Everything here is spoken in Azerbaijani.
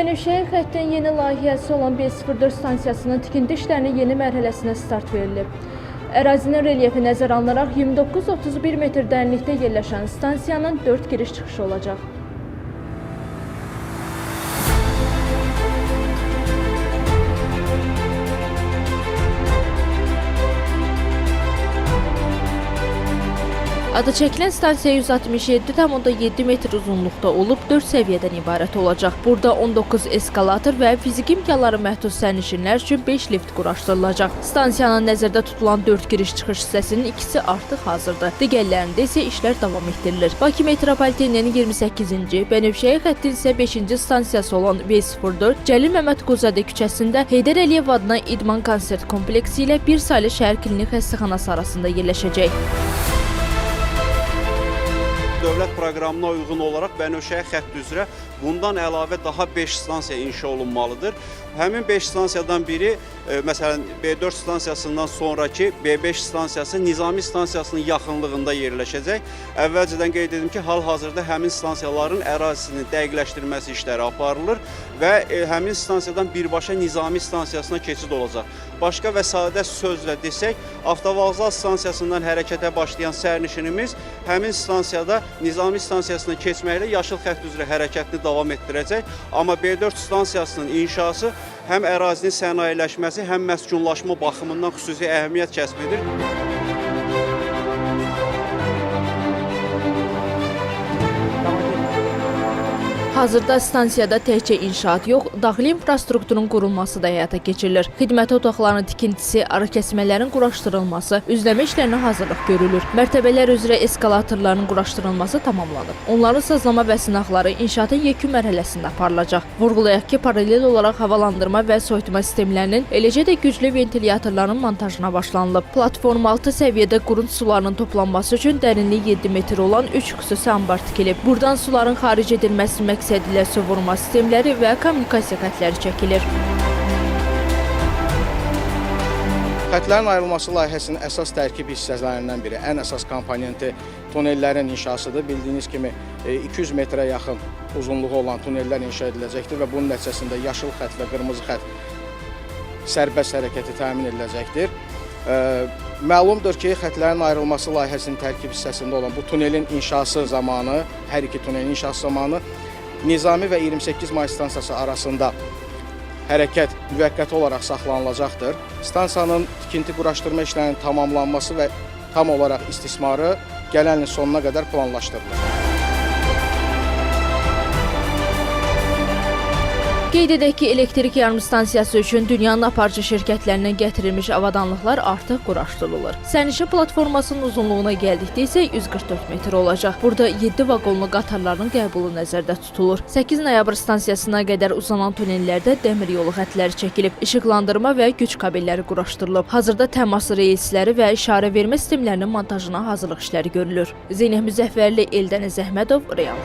Bənövşəyi xəttin yeni layihəsi olan B04 stansiyasının tikinti işlərinin yeni mərhələsinə start verilib. Ərazinin relyefi nəzərə alınaraq 29-31 metr dərinlikdə yerləşən stansiyanın 4 giriş-çıxışı olacaq. Adı çəkilən stansiya 167,7 metr uzunluqda olub 4 səviyyədən ibarət olacaq. Burada 19 eskalator və fiziki imkanları məhdud sərnişinlər üçün 5 lift quraşdırılacaq. Stansiyanın nəzərdə tutulan 4 giriş-çıxış hissəsinin ikisi artıq hazırdır. Digərlərində isə işlər davam etdirilir. Bakı metropoliteninin 28-ci, Bənövşəyi xəttin isə 5-ci stansiyası olan B04 Cəlil Məmmədquluzadə küçəsində Heydər Əliyev adına İdman konsert kompleksi ilə bir saylı şəhər klinik xəstəxanası arasında yerləşəcək. Dövlət proqramına uyğun olaraq Bənövşəyi xətti üzrə bundan əlavə daha 5 stansiya inşa olunmalıdır. Həmin 5 stansiyadan biri, məsələn, B4 stansiyasından sonraki B5 stansiyası Nizami stansiyasının yaxınlığında yerləşəcək. Əvvəlcədən qeyd edim ki, hal-hazırda həmin stansiyaların ərazisinin dəqiqləşdirilməsi işləri aparılır və həmin stansiyadan birbaşa Nizami stansiyasına keçid olacaq. Başqa və sadə sözlə desək, avtovağzal stansiyasından hərəkətə başlayan sərnişinimiz həmin stansiyada Nizami stansiyasına keçməklə yaşıl xətt üzrə hərəkətini davam etdirəcək. Amma B4 stansiyasının inşası həm ərazinin sənayeləşməsi, həm məskunlaşma baxımından xüsusi əhəmiyyət kəsb edir. Hazırda stansiyada təkcə inşaat yox, daxili infrastrukturun qurulması da həyata keçirilir. Xidməti otaqlarının tikintisi, ara kəsmələrin quraşdırılması, üzləmə işlərinə hazırlıq görülür. Mərtəbələr üzrə eskalatorların quraşdırılması tamamlanıb. Onların sazlama və sınaqları inşaatın yekun mərhələsində aparılacaq. Vurğulayaq ki, paralel olaraq havalandırma və soyutma sistemlərinin, eləcə də güclü ventilyatorların montajına başlanılıb. Platform 6 səviyyədə qurut sularının toplanması üçün dərinliyi 7 metr olan 3 xüsusi ambar tikilib. Buradan suların xaric edilməsi məqsədilə su vurma sistemləri və kommunikasiya xətləri çəkilir. Xətlərin ayrılması layihəsinin əsas tərkib hissələrindən biri, ən əsas komponenti tunellərin inşasıdır. Bildiyiniz kimi 200 metrə yaxın uzunluğu olan tunellər inşa ediləcəkdir və bunun nəticəsində yaşıl xətt və qırmızı xətt sərbəst hərəkəti təmin ediləcəkdir. Məlumdur ki, xətlərin ayrılması layihəsinin tərkib hissəsində olan bu tunelin inşası zamanı, hər iki tunelin inşası zamanı Nizami və 28 May stansiyası arasında hərəkət müvəqqəti olaraq saxlanılacaqdır. Stansiyanın tikinti quraşdırma işlərinin tamamlanması və tam olaraq istismarı gələn ilin sonuna qədər planlaşdırılır. Qeyd edək ki, elektrik yarım stansiyası üçün dünyanın aparıcı şirkətlərindən gətirilmiş avadanlıqlar artıq quraşdırılır. Sərnişin platformasının uzunluğuna gəldikdə isə 144 metr olacaq. Burada 7 vaqonlu qatarların qəbulu nəzərdə tutulur. 8 noyabr stansiyasına qədər uzanan tunellərdə dəmir yolu xətləri çəkilib, işıqlandırma və güc kabelləri quraşdırılıb. Hazırda təmas reysləri və işarə vermə sistemlərinin montajına hazırlıq işləri görülür. Zeynəb Müzəffərli, Eldəniz Əhmədov, Real.